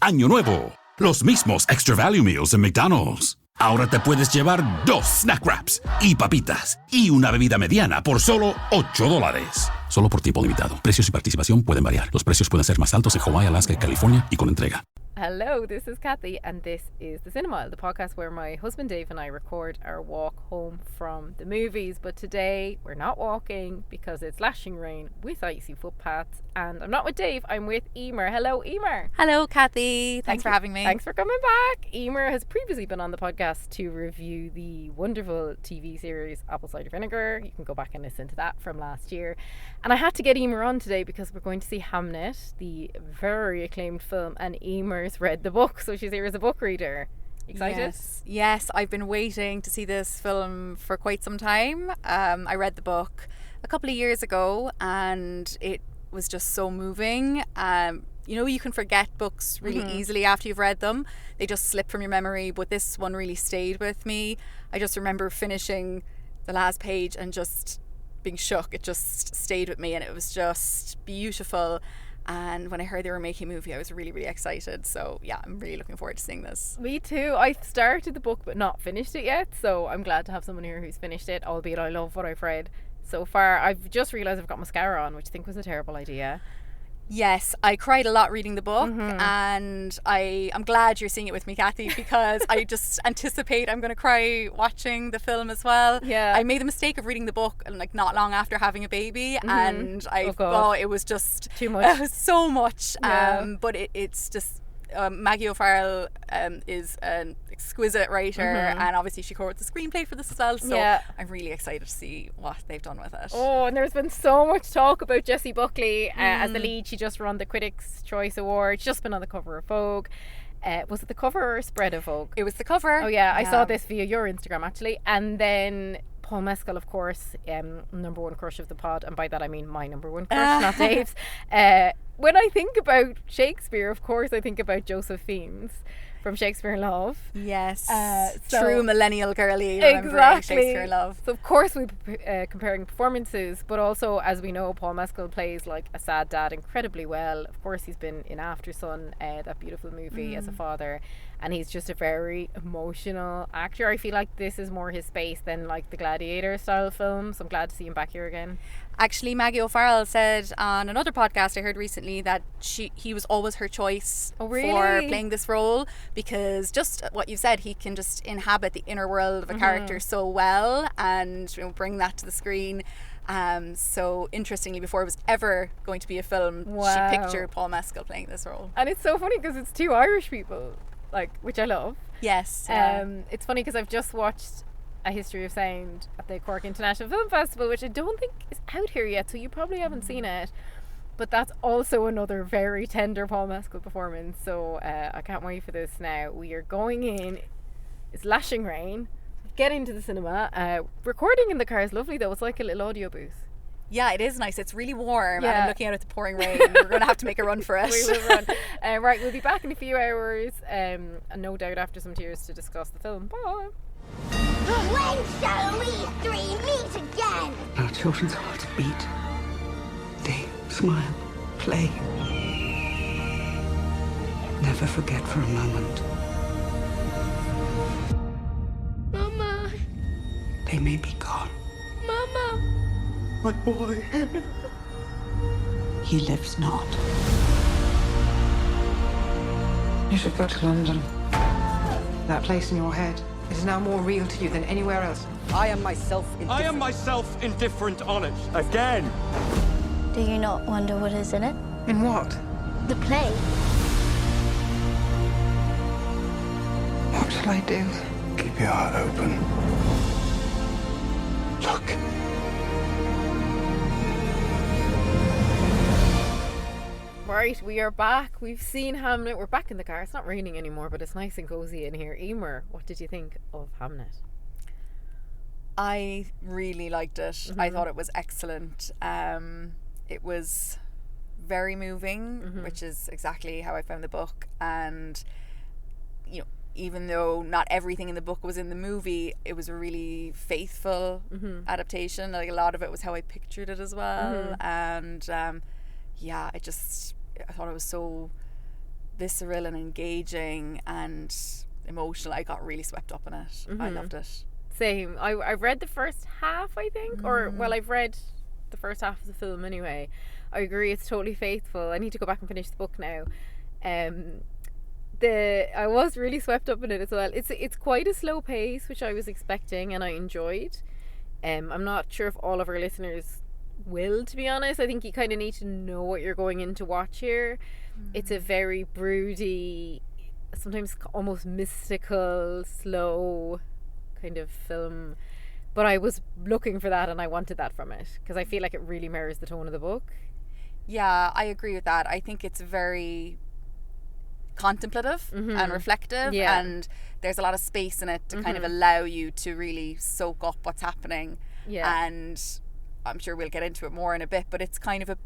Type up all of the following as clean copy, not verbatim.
Año Nuevo. Los mismos Extra Value Meals en McDonald's. Ahora te puedes llevar 2 snack wraps y papitas y una bebida mediana por solo $8. Solo por tiempo limitado. Precios y participación pueden variar. Los precios pueden ser más altos en Hawaii, Alaska y California y con entrega. Hello, this is Kathy and this is The Cinema, the podcast where my husband Dave and I record our walk home from the movies. But today we're not walking because it's lashing rain with icy footpaths, and I'm not with Dave, I'm with Emer. Hello, Emer. Hello, Kathy. Thanks for having me. Thanks for coming back. Emer has previously been on the podcast to review the wonderful TV series Apple Cider Vinegar. You can go back and listen to that from last year. And I had to get Emer on today because we're going to see Hamnet, the very acclaimed film, and Emer's read the book, so she's here as a book reader. Excited? Yes, I've been waiting to see this film for quite some time. I read the book a couple of years ago and it was just so moving. You know, you can forget books really easily after you've read them. They just slip from your memory, but this one really stayed with me. I just remember finishing the last page and just being shook. It just stayed with me and it was just beautiful. And when I heard they were making a movie, I was really, really excited. So yeah, I'm really looking forward to seeing this. Me too. I started the book but not finished it yet. So I'm glad to have someone here who's finished it, albeit I love what I've read so far. I've just realised I've got mascara on, which I think was a terrible idea. Yes, I cried a lot reading the book, and I'm glad you're seeing it with me, Kathy, because I just anticipate I'm going to cry watching the film as well. Yeah. I made the mistake of reading the book like not long after having a baby, and I thought it was just too much. So much. Yeah. But it's just Maggie O'Farrell is an exquisite writer, and obviously she co-wrote the screenplay for this as well, so I'm really excited to see what they've done with it. Oh, and there's been so much talk about Jessie Buckley as the lead. She just won the Critics' Choice Award. She's just been on the cover of Vogue. Was it the cover or spread of Vogue? It was the cover. Oh yeah, I saw this via your Instagram actually. And then Paul Mescal, of course, number one crush of the pod, and by that I mean my number one crush, not Dave's. When I think about Shakespeare, of course I think about Joseph Fiennes from Shakespeare in Love. Yes, true millennial girly. Exactly. Shakespeare in Love. So of course we'll be comparing performances, but also, as we know, Paul Mescal plays like a sad dad incredibly well. Of course he's been in After Sun, that beautiful movie, as a father, and he's just a very emotional actor. I feel like this is more his space than like the Gladiator style film, so I'm glad to see him back here again. Actually, Maggie O'Farrell said on another podcast I heard recently that he was always her choice for playing this role, because just what you said, he can just inhabit the inner world of a character so well and bring that to the screen. So interestingly, before it was ever going to be a film, she pictured Paul Mescal playing this role. And it's so funny because it's two Irish people, which I love. Yes. It's funny because I've just watched A History of Sound at the Cork International Film Festival, which I don't think is out here yet, so you probably haven't seen it, but that's also another very tender Paul Mescal performance. So I can't wait for this now. We are going in, it's lashing rain, get into the cinema. Recording in the car is lovely though. It's like a little audio booth. Yeah, it is nice. It's really warm, and I'm looking out at the pouring rain. We're going to have to make a run for it. We will run. Right, we'll be back in a few hours, and no doubt after some tears to discuss the film. Bye. When shall we three meet again? Our children's hearts beat. They smile, play. Never forget for a moment. Mama. They may be gone. Mama. My boy. He lives not. You should go to London. That place in your head is now more real to you than anywhere else. I am myself indifferent on it. Again. Do you not wonder what is in it? In what? The play. What shall I do? Keep your heart open. Look. Right, we are back. We've seen Hamnet. We're back in the car. It's not raining anymore, but it's nice and cozy in here. Emer, what did you think of Hamnet? I really liked it. I thought it was excellent. It was very moving, which is exactly how I found the book. And, you know, even though not everything in the book was in the movie, it was a really faithful adaptation. Like, a lot of it was how I pictured it as well. And yeah, I thought it was so visceral and engaging and emotional. I got really swept up in it. I loved it. Same. I've read the first half, I think, or well, I've read the first half of the film anyway. I agree, it's totally faithful. I need to go back and finish the book now. I was really swept up in it as well. It's quite a slow pace, which I was expecting, and I enjoyed. I'm not sure if all of our listeners will, to be honest. I think you kind of need to know what you're going in to watch here. It's a very broody, sometimes almost mystical, slow kind of film, but I was looking for that and I wanted that from it because I feel like it really mirrors the tone of the book. Yeah, I agree with that. I think it's very contemplative and reflective, and there's a lot of space in it to kind of allow you to really soak up what's happening. And I'm sure we'll get into it more in a bit, but it's kind of a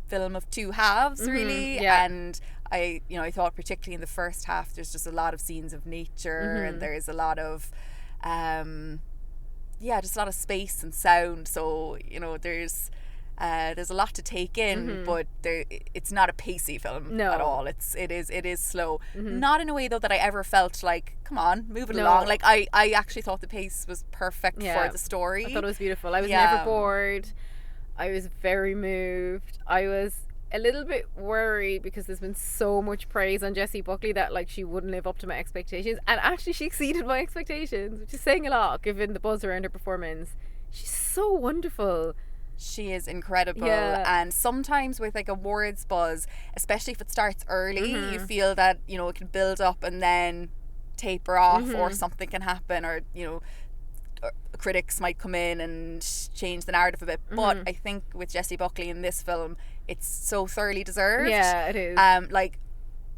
film of two halves, really. And I thought particularly in the first half there's just a lot of scenes of nature, and there's a lot of just a lot of space and sound, so there's a lot to take in, but it's not a pacey film at all. It is slow. Not in a way though that I ever felt like, come on, move it along. Like I actually thought the pace was perfect for the story. I thought it was beautiful. I was never bored. I was very moved. I was a little bit worried because there's been so much praise on Jessie Buckley that like she wouldn't live up to my expectations, and actually she exceeded my expectations, which is saying a lot given the buzz around her performance. She's so wonderful. She is incredible, and sometimes with like awards buzz, especially if it starts early, you feel that it can build up and then taper off, or something can happen, or critics might come in and change the narrative a bit. But I think with Jessie Buckley in this film, it's so thoroughly deserved. Yeah, it is. Like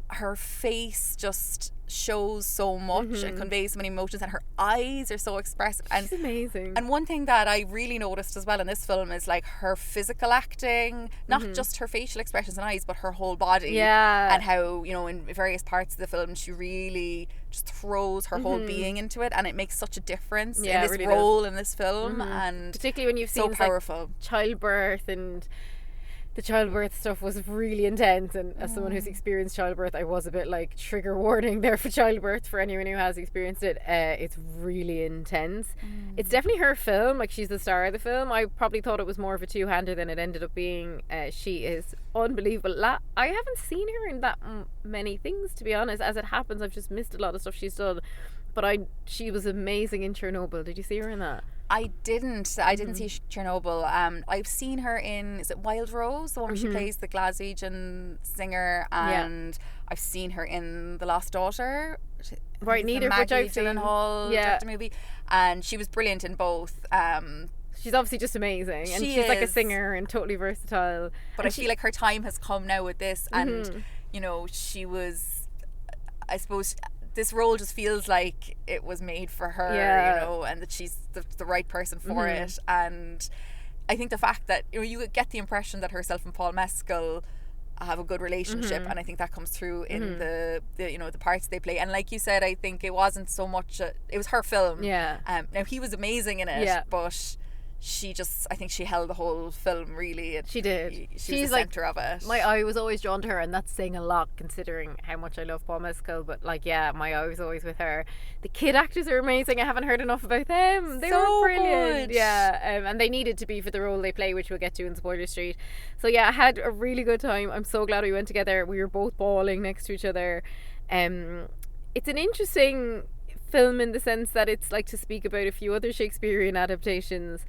her face just shows so much and conveys so many emotions, and her eyes are so expressive. She's amazing. And one thing that I really noticed as well in this film is like her physical acting, not just her facial expressions and eyes, but her whole body. And how in various parts of the film she really just throws her whole being into it, and it makes such a difference in this really role in this film. And particularly when you've seen so powerful, like childbirth, and the childbirth stuff was really intense, and as someone who's experienced childbirth, I was a bit like, trigger warning there for childbirth for anyone who has experienced it. It's really intense. It's definitely her film. Like, she's the star of the film. I probably thought it was more of a two-hander than it ended up being. She is unbelievable. I haven't seen her in that many things, to be honest. As it happens, I've just missed a lot of stuff she's done, but she was amazing in Chernobyl. Did you see her in that? I didn't see Chernobyl. I've seen her in, is it Wild Rose, the one where she plays the Glaswegian singer, and I've seen her in The Lost Daughter, right, neither of which I've seen. director movie, and she was brilliant in both. She's obviously just amazing, and she's like a singer and totally versatile. But I feel like her time has come now with this, and she was, I suppose, this role just feels like it was made for her, and that she's the right person for it. And I think the fact that you get the impression that herself and Paul Mescal have a good relationship, and I think that comes through in the parts they play. And like you said, I think it wasn't so much it was her film. Now he was amazing in it, but I think she held the whole film, really. She did. She's the centre of it. My eye was always drawn to her, and that's saying a lot considering how much I love Paul Mescal. But my eye was always with her. The kid actors are amazing. I haven't heard enough about them. They were brilliant. Good. And they needed to be for the role they play, which we'll get to in Spoiler Street. So I had a really good time. I'm so glad we went together. We were both bawling next to each other. It's an interesting film in the sense that it's like to speak about a few other Shakespearean adaptations.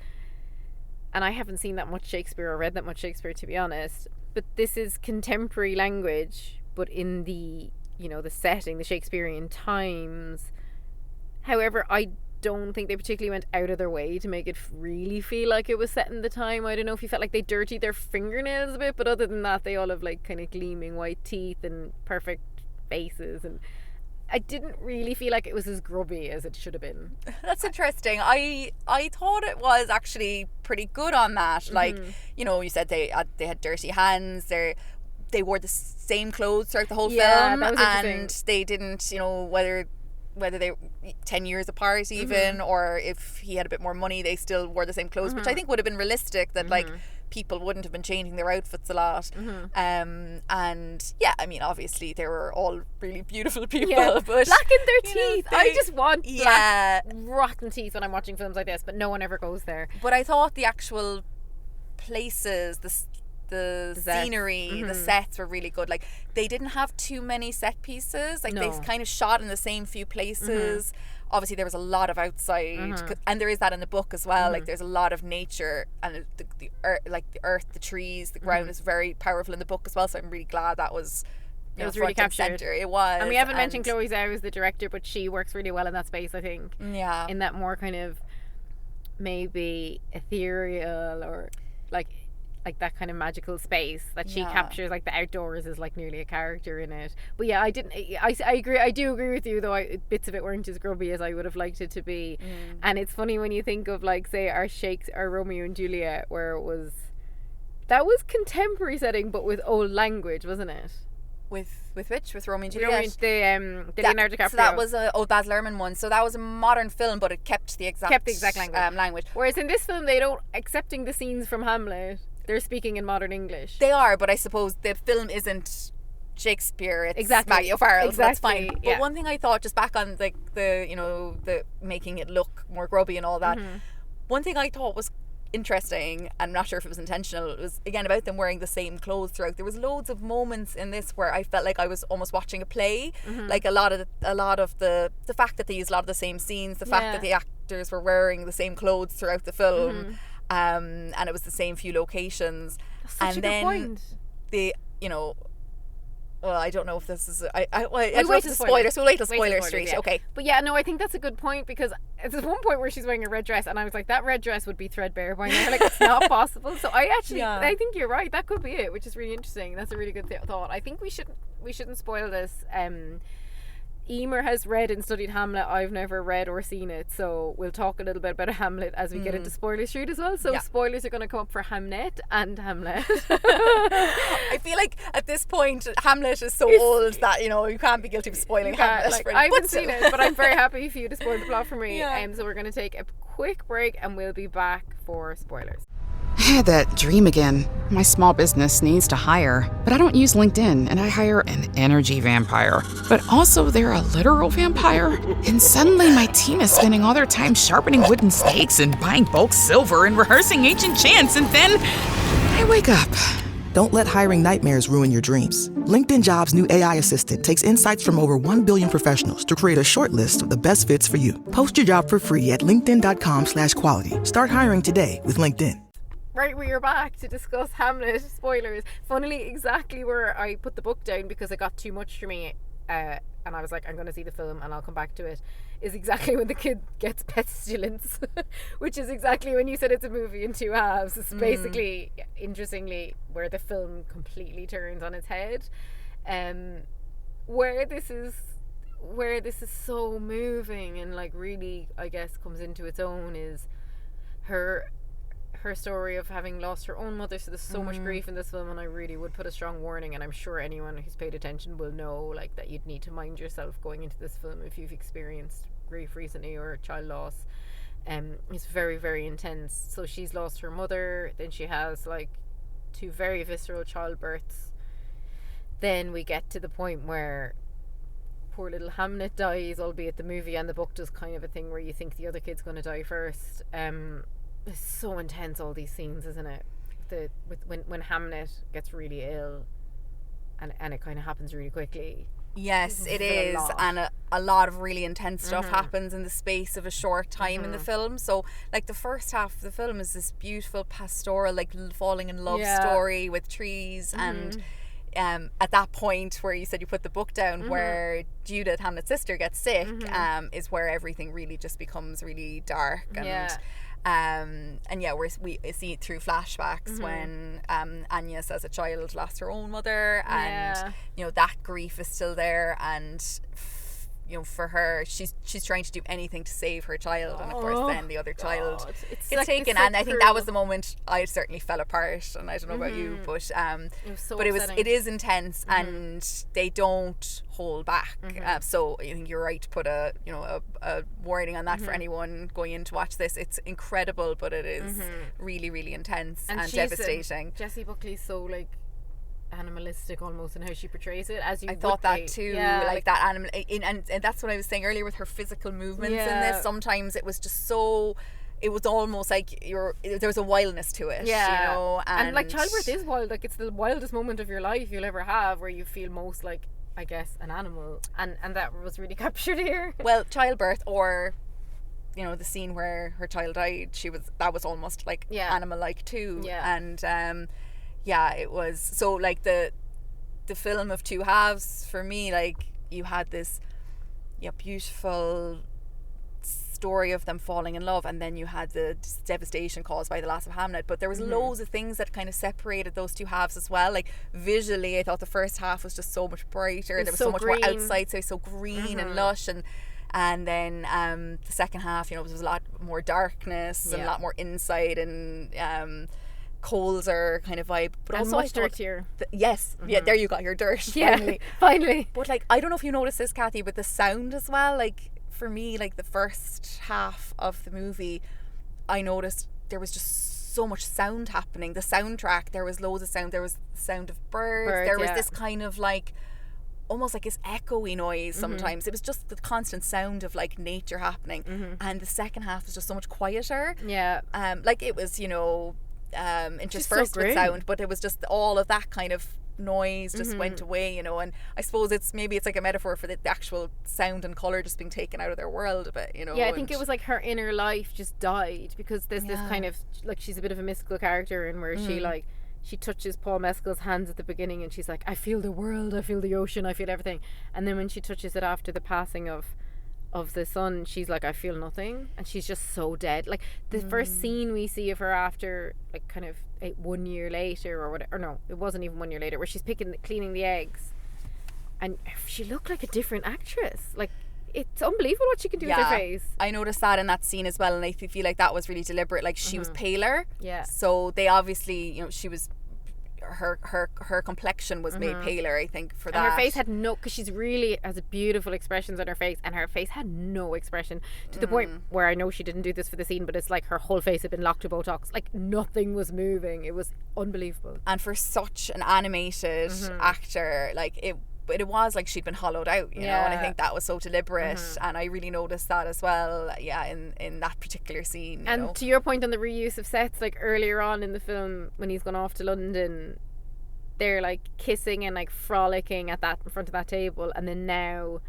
And I haven't seen that much Shakespeare or read that much Shakespeare, to be honest. But this is contemporary language, but in the, the setting, the Shakespearean times. However, I don't think they particularly went out of their way to make it really feel like it was set in the time. I don't know if you felt like they dirtied their fingernails a bit, but other than that, they all have like kind of gleaming white teeth and perfect faces, and I didn't really feel like it was as grubby as it should have been. That's interesting. I thought it was actually pretty good on that. Like, you said they had dirty hands. They wore the same clothes throughout the whole film, and they didn't, whether they were 10 years apart even, or if he had a bit more money, they still wore the same clothes, which I think would have been realistic. That like people wouldn't have been changing their outfits a lot. And yeah, I mean, obviously they were all really beautiful people, but black in their teeth. I just want yeah, black rotten teeth when I'm watching films like this, but no one ever goes there. But I thought the actual places, the scenery, the sets were really good. Like, they didn't have too many set pieces. Like, they kind of shot in the same few places. Obviously there was a lot of outside, and there is that in the book as well. Like, there's a lot of nature, and the earth, like the earth, the trees, the ground is very powerful in the book as well. So I'm really glad that was it was really captured. It was. And we haven't mentioned Chloe Zhao as the director, but she works really well in that space, I think. Yeah. In that more kind of maybe ethereal or like that kind of magical space that she captures. Like, the outdoors is like nearly a character in it. But yeah, I agree. I do agree with you, though. Bits of it weren't as grubby as I would have liked it to be. And it's funny when you think of, like, say our Romeo and Juliet, where that was contemporary setting but with old language, wasn't it? With which? With Romeo and Juliet? The Leonardo DiCaprio. So that was Baz Luhrmann one. So that was a modern film, but it kept the exact language. Whereas in this film, they don't, excepting the scenes from Hamlet, they're speaking in modern English. They are, but I suppose the film isn't Shakespeare. It's Maggie O'Farrell, so that's fine. But one thing I thought, just back on like the making it look more grubby and all that, one thing I thought was interesting, and I'm not sure if it was intentional, it was again about them wearing the same clothes throughout. There was loads of moments in this where I felt like I was almost watching a play. Like, a lot of the fact that they used a lot of the same scenes, the fact that the actors were wearing the same clothes throughout the film, and it was the same few locations. That's such a good point. Well, I don't know if this is. I wait till spoilers. We'll wait till spoiler street. Yeah. Okay. But yeah, no, I think that's a good point, because there's one point where she's wearing a red dress, and I was like, that red dress would be threadbare by now. Like, it's not possible. So I think you're right. That could be it, which is really interesting. That's a really good thought. I think we shouldn't spoil this. Emer has read and studied Hamlet. I've never read or seen it, so we'll talk a little bit about Hamlet as we get into spoiler street as well. So spoilers are going to come up for Hamnet and Hamlet. I feel like at this point Hamlet is so old that you can't be guilty of spoiling Hamlet. Like, I haven't seen it, but I'm very happy for you to spoil the plot for me. So we're going to take a quick break, and we'll be back for spoilers. I had that dream again. My small business needs to hire, but I don't use LinkedIn, and I hire an energy vampire. But also, they're a literal vampire. And suddenly my team is spending all their time sharpening wooden stakes and buying bulk silver and rehearsing ancient chants, and then I wake up. Don't let hiring nightmares ruin your dreams. LinkedIn Jobs' new AI assistant takes insights from over 1 billion professionals to create a short list of the best fits for you. Post your job for free at linkedin.com/quality. Start hiring today with LinkedIn. Right, we are back to discuss Hamlet spoilers. Funnily, exactly where I put the book down because it got too much for me, and I was like, I'm going to see the film and I'll come back to it, is exactly when the kid gets pestilence, which is exactly when you said it's a movie in two halves. It's basically, interestingly, where the film completely turns on its head. Where this is so moving and like really, I guess, comes into its own is her story of having lost her own mother. So there's so much grief in this film, and I really would put a strong warning, and I'm sure anyone who's paid attention will know, like, that you'd need to mind yourself going into this film if you've experienced grief recently or child loss. It's very, very intense. So she's lost her mother, then she has like 2 very visceral childbirths. Then we get to the point where poor little Hamnet dies, albeit the movie and the book does kind of a thing where you think the other kid's going to die first. It's so intense, all these scenes, isn't it? When Hamnet gets really ill, and it kind of happens really quickly. Yes, it is, and a lot of really intense stuff happens in the space of a short time in the film. So, like, the first half of the film is this beautiful pastoral, like, falling in love story with trees, and at that point where you said you put the book down, where Judith, Hamlet's sister, gets sick, is where everything really just becomes really dark. And we see it through flashbacks when Agnes as a child lost her own mother, and that grief is still there, and you know, for her, she's trying to do anything to save her child, and of course then the other child it's gets taken, so and I think that was the moment I certainly fell apart, and I don't know about you, but it is intense, and they don't hold back. So I think you're right to put a warning on that for anyone going in to watch this. It's incredible, but it is really, really intense and devastating. Jessie Buckley's so like animalistic almost in how she portrays it, as you I thought that be. too, yeah, like that animal, and that's what I was saying earlier with her physical movements in this. Sometimes it was just so, it was almost like there was a wildness to it, you know, and like childbirth is wild. Like it's the wildest moment of your life you'll ever have, where you feel most like, I guess, an animal, and that was really captured here. Well, childbirth, or you know, the scene where her child died, that was almost like animal-like too, and it was so like the film of two halves for me. Like, you had this beautiful story of them falling in love, and then you had the devastation caused by the loss of Hamnet, but there was loads of things that kind of separated those two halves as well. Like visually, I thought the first half was just so much brighter, there was so much more outside, so green and lush, and then the second half, you know, there was a lot more darkness and a lot more inside, and colder kind of vibe, but and also much dirtier. There you got your dirt. Finally. But like, I don't know if you noticed this, Kathy, but the sound as well, like for me, like the first half of the movie, I noticed there was just so much sound happening. The soundtrack, there was loads of sound. There was the sound of birds. There was this kind of like, almost like this echoey noise sometimes. It was just the constant sound of like nature happening. And the second half was just so much quieter. Like it was, you know, interspersed with sound, but it was just all of that kind of noise just went away, you know. And I suppose it's like a metaphor for the actual sound and colour just being taken out of their world a bit, you know. I think it was like her inner life just died, because there's this kind of like, she's a bit of a mystical character, and where she touches Paul Mescal's hands at the beginning, and she's like, I feel the world, I feel the ocean, I feel everything. And then when she touches it after the passing of the son, she's like, I feel nothing, and she's just so dead. Like the first scene we see of her after, like kind of 1 year later or whatever, or no, it wasn't even 1 year later, where she's cleaning the eggs, and she looked like a different actress. Like, it's unbelievable what she can do with her face. I noticed that in that scene as well, and I feel like that was really deliberate. Like, she was paler, so they obviously, you know, she was, her complexion was made paler, I think, for that. And her face had because she's really has beautiful expressions on her face, and her face had no expression, to the point where, I know she didn't do this for the scene, but it's like her whole face had been locked to Botox. Like, nothing was moving. It was unbelievable. And for such an animated actor, like it was like she'd been hollowed out, you know, and I think that was so deliberate, and I really noticed that as well, in that particular scene. And know? To your point on the reuse of sets, like earlier on in the film, when he's gone off to London, they're like kissing and like frolicking in front of that table, and then now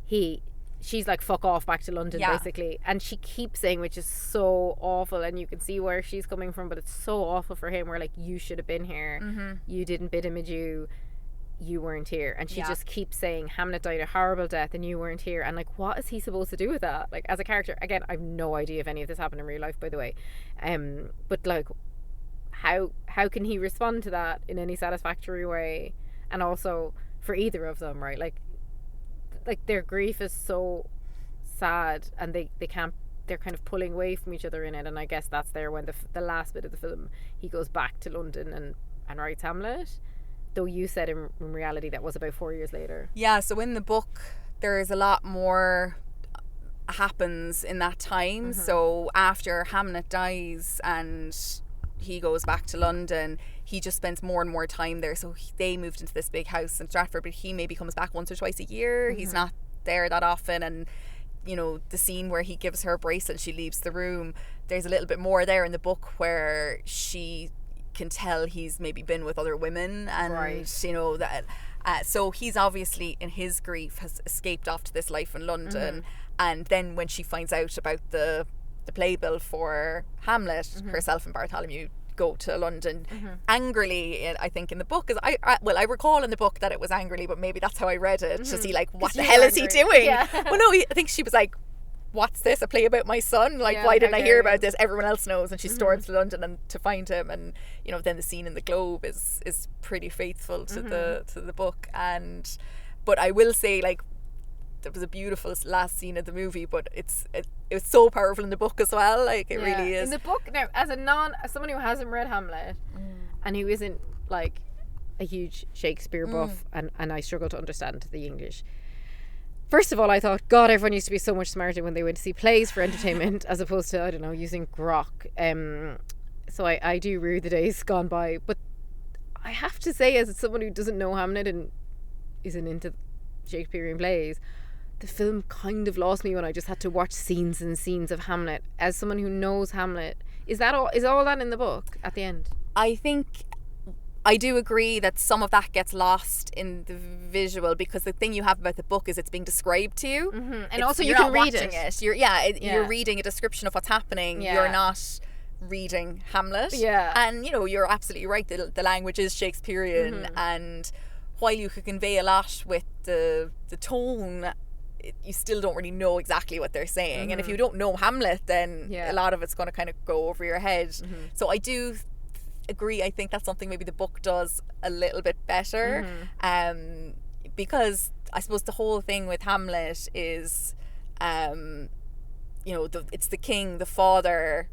she's like, fuck off, back to London, basically. And she keeps saying, which is so awful, and you can see where she's coming from, but it's so awful for him, where like, you should have been here, you didn't bid him adieu, you weren't here. And she just keeps saying, Hamnet died a horrible death and you weren't here. And like, what is he supposed to do with that? Like, as a character, again, I have no idea if any of this happened in real life, by the way, but like, how can he respond to that in any satisfactory way? And also for either of them, right, like their grief is so sad, and they can't, they're kind of pulling away from each other in it. And I guess that's there when the last bit of the film, he goes back to London and writes Hamlet. Though you said in reality that was about 4 years later. Yeah, so in the book there is a lot more happens in that time. So after Hamnet dies and he goes back to London, he just spends more and more time there. So they moved into this big house in Stratford, but he maybe comes back once or twice a year. He's not there that often. And you know, the scene where he gives her a bracelet, she leaves the room, there's a little bit more there in the book where she can tell he's maybe been with other women, and you know that so he's obviously in his grief has escaped off to this life in London. And then when she finds out about the playbill for Hamlet, herself and Bartholomew go to London angrily. I think in the book, I recall in the book that it was angrily, but maybe that's how I read it, to see like, what the hell is he doing? Well, no, I think she was like, what's this, a play about my son? Like, why didn't I hear about this? Everyone else knows. And she storms to London and to find him, and you know, then the scene in the Globe is pretty faithful to the book. And but I will say, like, there was a beautiful last scene of the movie, but it was so powerful in the book as well. Like it really is. In the book, now as someone who hasn't read Hamlet and who isn't like a huge Shakespeare buff, and I struggle to understand the English. First of all, I thought, God, everyone used to be so much smarter when they went to see plays for entertainment as opposed to, I don't know, using grok. So I do rue the days gone by. But I have to say, as someone who doesn't know Hamnet and isn't into Shakespearean plays, the film kind of lost me when I just had to watch scenes and scenes of Hamlet. As someone who knows Hamlet, is all that in the book at the end? I think I do agree that some of that gets lost in the visual, because the thing you have about the book is it's being described to you, and also you can read it. You're reading a description of what's happening. You're not reading Hamlet. And you're absolutely right, the language is Shakespearean, and while you could convey a lot with the tone, you still don't really know exactly what they're saying. And if you don't know Hamlet, then a lot of it's going to kind of go over your head. So I do agree. I think that's something maybe the book does a little bit better, because I suppose the whole thing with Hamlet is it's the king, the father,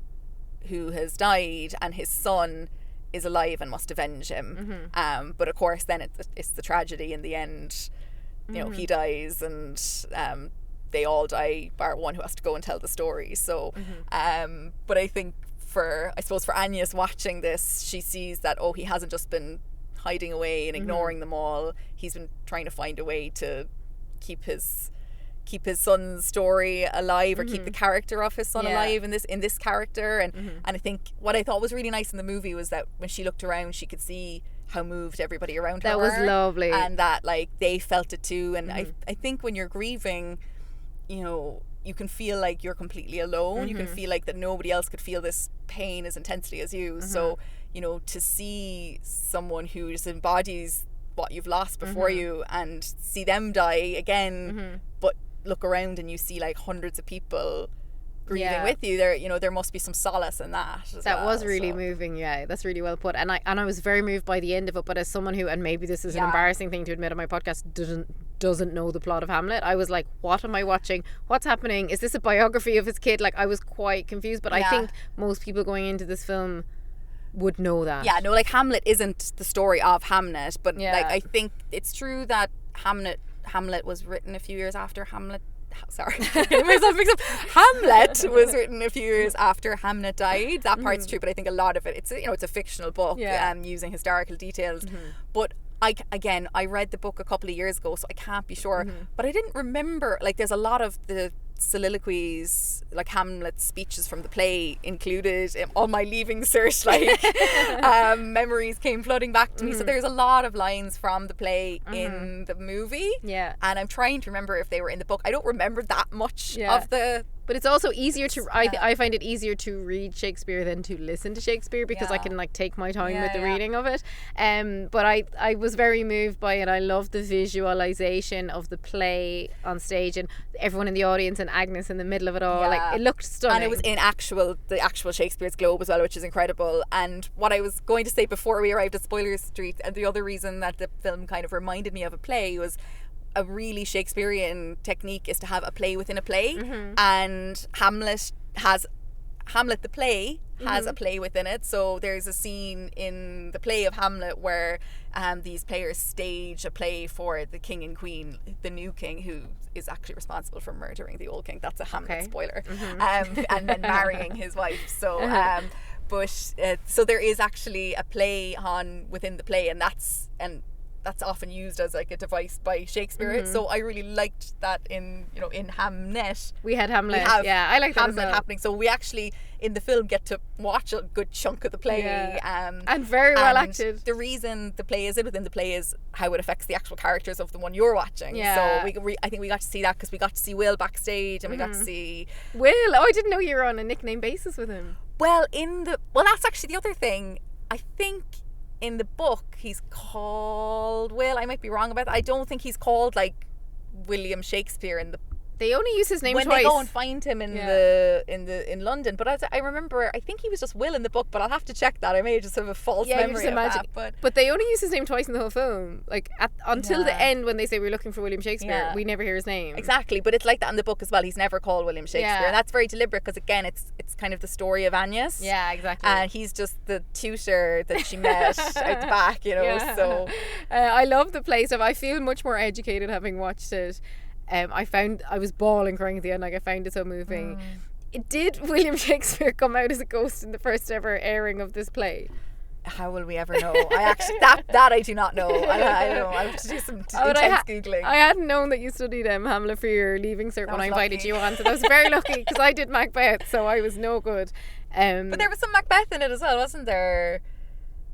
who has died, and his son is alive and must avenge him. But of course then it's the tragedy in the end. He dies, and they all die bar one who has to go and tell the story. So but I think for Agnes watching this, she sees that, he hasn't just been hiding away and ignoring them all. He's been trying to find a way to keep his son's story alive, or keep the character of his son alive in this character. And I think what I thought was really nice in the movie was that when she looked around, she could see how moved everybody around her were. That was lovely. And that like they felt it too. And I think when you're grieving, you can feel like you're completely alone. You can feel like that nobody else could feel this pain as intensely as you. So, to see someone who just embodies what you've lost before you, and see them die again, but look around and you see like hundreds of people grieving with you, there must be some solace in that. That was really moving. That's really well put. And I was very moved by the end of it. But as someone who, and maybe this is an embarrassing thing to admit on my podcast, doesn't know the plot of Hamlet, I was like, what am I watching? What's happening? Is this a biography of his kid? Like, I was quite confused. But I think most people going into this film would know that. Like Hamlet isn't the story of Hamnet, but like I think it's true that Hamlet was written a few years after Hamlet. Sorry, getting myself mixed up. Hamlet was written a few years after Hamnet died. That part's true, but I think a lot of it, it's a fictional book, using historical details. But I read the book a couple of years ago, so I can't be sure. But I didn't remember, like, there's a lot of the soliloquies, like Hamlet's speeches from the play included on my leaving search, like memories came flooding back to me. So there's a lot of lines from the play in the movie, and I'm trying to remember if they were in the book. I don't remember that much of the. But it's also easier to I find it easier to read Shakespeare than to listen to Shakespeare, because I can like take my time with the reading of it. But I was very moved by it. I loved the visualization of the play on stage, and everyone in the audience, and Agnes in the middle of it all. Like, it looked stunning. And it was in the actual Shakespeare's Globe as well, which is incredible. And what I was going to say before we arrived at Spoiler Street, and the other reason that the film kind of reminded me of a play, was a really Shakespearean technique is to have a play within a play, and Hamlet the play has a play within it. So there's a scene in the play of Hamlet where these players stage a play for the king and queen, the new king, who is actually responsible for murdering the old king. That's a Hamlet spoiler. And then marrying his wife. So so there is actually a play on within the play, and that's often used as like a device by Shakespeare. So I really liked that in Hamnet. We had Hamlet. I like that Hamlet happening. So we actually in the film get to watch a good chunk of the play. And very well acted. The reason the play is within the play is how it affects the actual characters of the one you're watching. So I think we got to see that, because we got to see Will backstage, and we got to see Will. I didn't know you were on a nickname basis with him. Well, that's actually the other thing. I think in the book he's called Will. I might be wrong about that. I don't think he's called like William Shakespeare in the They only use his name when twice. they go and find him in London. But I remember, I think he was just Will in the book, but I'll have to check that. I may just have a false memory of that. But they only use his name twice in the whole film. Like until the end, when they say we're looking for William Shakespeare, we never hear his name. Exactly, but it's like that in the book as well. He's never called William Shakespeare, and that's very deliberate because again, it's kind of the story of Agnes. Yeah, exactly. And he's just the tutor that she met out the back, So I love the play stuff. I feel much more educated having watched it. I was bawling crying at the end. Like I found it so moving. Did William Shakespeare come out as a ghost in the first ever airing of this play? How will we ever know? I actually that I do not know. I don't know. I have to do some intense googling. I hadn't known that you studied Hamlet for your leaving cert when I invited you on, so I was very lucky because I did Macbeth, so I was no good. But there was some Macbeth in it as well, wasn't there?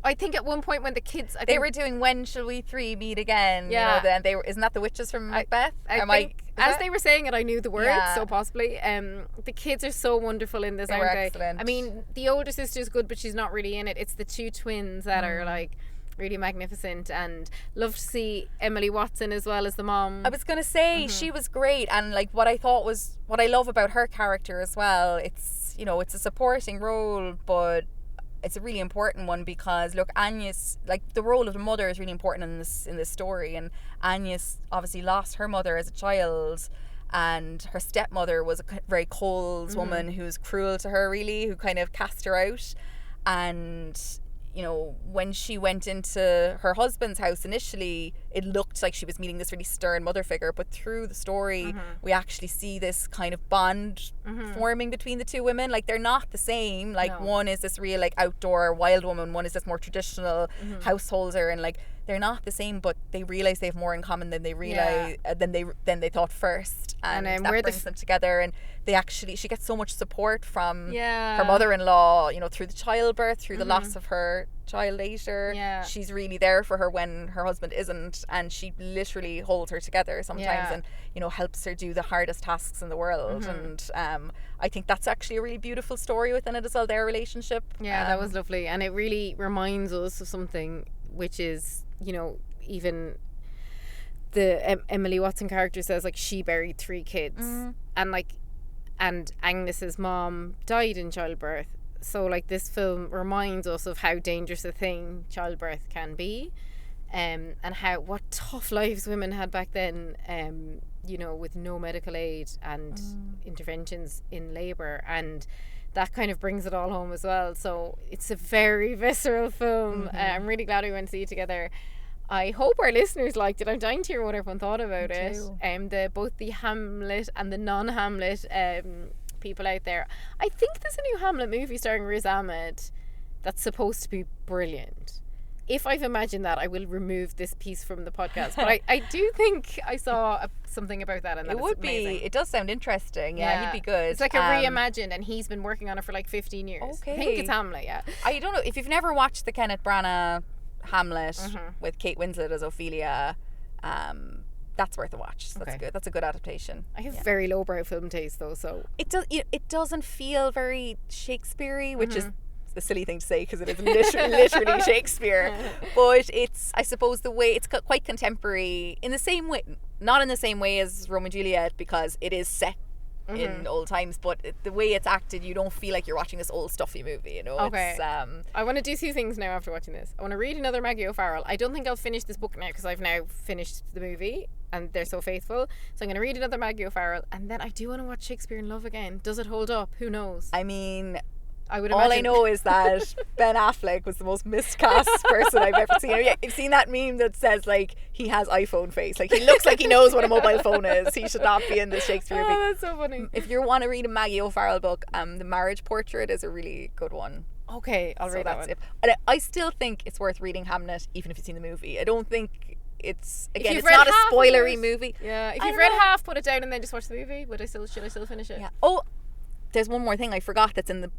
I think at one point when the kids they were doing When Shall We Three Meet Again? Yeah. Then isn't that the witches from Macbeth? As they were saying it, I knew the words, so possibly. The kids are so wonderful in this, aren't they? Excellent. I mean, the older sister's good, but she's not really in it. It's the two twins that are like really magnificent, and love to see Emily Watson as well as the mom. I was gonna say she was great, and like what I love about her character as well. It's it's a supporting role, but it's a really important one because look, Agnes, like the role of the mother is really important in this story, and Agnes obviously lost her mother as a child, and her stepmother was a very cold woman who was cruel to her, really, who kind of cast her out. And when she went into her husband's house initially, it looked like she was meeting this really stern mother figure, but through the story we actually see this kind of bond forming between the two women. Like they're not the same. Like one is this real like outdoor wild woman, one is this more traditional householder, and like they're not the same, but they realize they have more in common than they realize than they thought first, and that brings them together. And she gets so much support from her mother-in-law, through the childbirth, through the loss of her child later. She's really there for her when her husband isn't, and she literally holds her together sometimes, and helps her do the hardest tasks in the world. And I think that's actually a really beautiful story within it as well, their relationship. That was lovely, and it really reminds us of something, which is even the Emily Watson character says like she buried 3 kids, and Agnes's mom died in childbirth. So like this film reminds us of how dangerous a thing childbirth can be, and what tough lives women had back then, with no medical aid and interventions in labour, and that kind of brings it all home as well. So it's a very visceral film. I'm really glad we went to see it together. I hope our listeners liked it. I'm dying to hear what everyone thought about it. Both the Hamlet and the non-Hamlet people out there. I think there's a new Hamlet movie starring Riz Ahmed that's supposed to be brilliant. If I've imagined that, I will remove this piece from the podcast. But I do think I saw something about that, and that it would amazing. It does sound interesting. Yeah, he'd be good. It's like a reimagined, and he's been working on it for like 15 years. Okay. I think it's Hamlet. Yeah. I don't know if you've never watched the Kenneth Branagh Hamlet with Kate Winslet as Ophelia. That's worth a watch. That's good. That's a good adaptation. I have very lowbrow film taste though, so it doesn't feel very Shakespeare-y, which is the silly thing to say because it is literally Shakespeare. But it's, I suppose, the way it's quite contemporary in the same way, not in the same way as Romeo and Juliet, because it is set in old times, but the way it's acted, you don't feel like you're watching this old stuffy movie. Okay. It's, I want to do 2 things now after watching this. I want to read another Maggie O'Farrell. I don't think I'll finish this book now because I've now finished the movie and they're so faithful. So I'm going to read another Maggie O'Farrell, and then I do want to watch Shakespeare in Love again. Does it hold up? Who knows? I mean, I would all imagine. I know is that Ben Affleck was the most miscast person I've ever seen. You've seen that meme that says like he has iPhone face, like he looks like he knows what a mobile phone is. He should not be in this Shakespeare movie. Oh, that's so funny. If you want to read a Maggie O'Farrell book, The Marriage Portrait is a really good one. Okay, I'll read that one. And I still think it's worth reading Hamnet, even if you've seen the movie. I don't think it's it's read not a spoilery movie. Yeah, if you've read half, put it down and then just watch the movie. Should I still finish it? Yeah. Oh, there's one more thing I forgot that's in the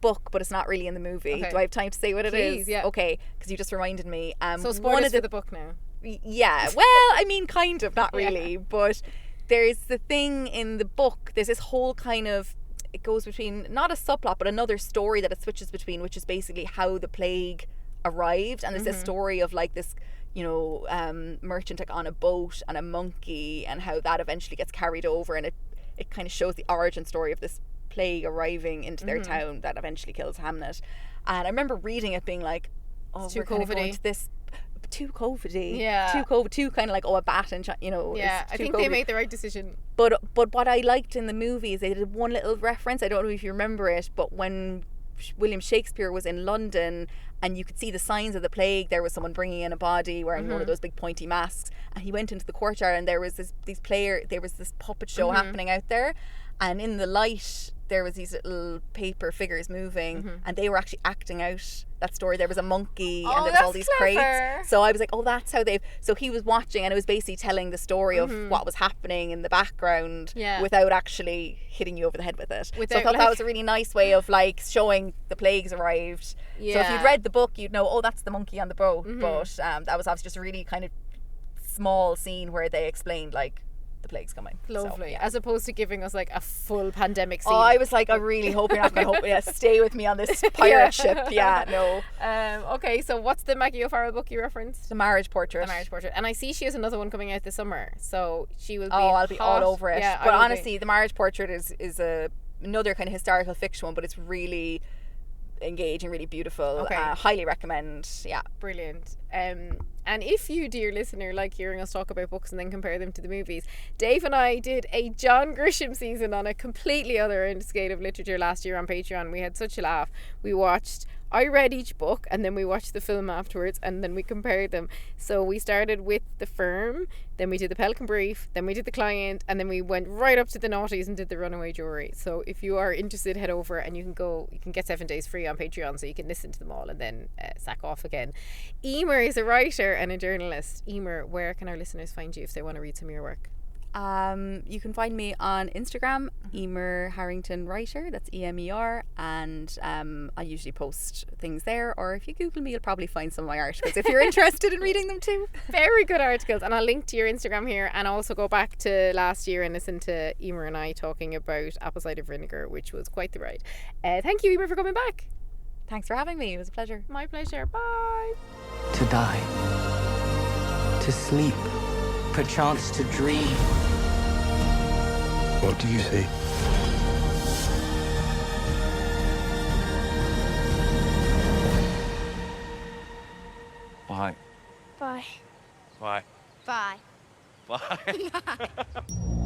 book, but it's not really in the movie. Okay. Do I have time to say what it is? Yeah. Okay, because you just reminded me. So spoilers for the book now. Yeah. Well, I mean, kind of, not really, but there's the thing in the book. There's this whole kind of, it goes between not a subplot, but another story that it switches between, which is basically how the plague arrived, and there's this story of like this, merchant like on a boat and a monkey, and how that eventually gets carried over, and it kind of shows the origin story of this plague arriving into their town that eventually kills Hamnet. And I remember reading it being like, oh, Too we're kind of going COVID-y. to this too COVID-y. Yeah. Too COVID, too kind of like, oh, a bat and Yeah, I think they made the right decision. But what I liked in the movie is they did one little reference. I don't know if you remember it, but when William Shakespeare was in London and you could see the signs of the plague, there was someone bringing in a body wearing one of those big pointy masks, and he went into the courtyard and there was this puppet show happening out there, and in the light there was these little paper figures moving, and they were actually acting out that story. There was a monkey and there was all these crates. So I was like, oh, that's how so he was watching, and it was basically telling the story of what was happening in the background without actually hitting you over the head with it. So I thought that was a really nice way of like showing the plagues arrived. So if you'd read the book, you'd know, oh, that's the monkey on the boat. But that was obviously just a really kind of small scene where they explained like the plague's coming. Lovely. So, yeah. As opposed to giving us like a full pandemic scene. Oh, I was like, I really hope you're not going to stay with me on this pirate ship. Yeah, no. Okay, so what's the Maggie O'Farrell book you referenced? The Marriage Portrait. The Marriage Portrait. And I see she has another one coming out this summer. So she will be I'll be all over it. Yeah, but honestly, The Marriage Portrait is another kind of historical fiction one, but it's really engaging, really beautiful. Okay. Highly recommend. Yeah. Brilliant. And if you, dear listener, like hearing us talk about books and then compare them to the movies, Dave and I did a John Grisham season on a completely other end scale of literature last year on Patreon. We had such a laugh. I read each book and then we watched the film afterwards and then we compared them. So we started with The Firm, then we did The Pelican Brief, then we did The Client, and then we went right up to The Naughties and did The Runaway Jury. So if you are interested, head over and you can get 7 days free on Patreon, so you can listen to them all and then sack off again. Emer is a writer and a journalist. Emer, where can our listeners find you if they want to read some of your work? You can find me on Instagram, Emer Harrington Writer, that's EMER, and I usually post things there, or if you Google me you'll probably find some of my articles if you're interested in reading them too. Very good articles, and I'll link to your Instagram here, and also go back to last year and listen to Emer and I talking about apple cider vinegar, which was quite the ride. Thank you, Emer, for coming back. Thanks for having me, it was a pleasure. My pleasure. Bye. To die, to sleep, perchance to dream. What do you see? Why? Bye. Why? Bye. Why?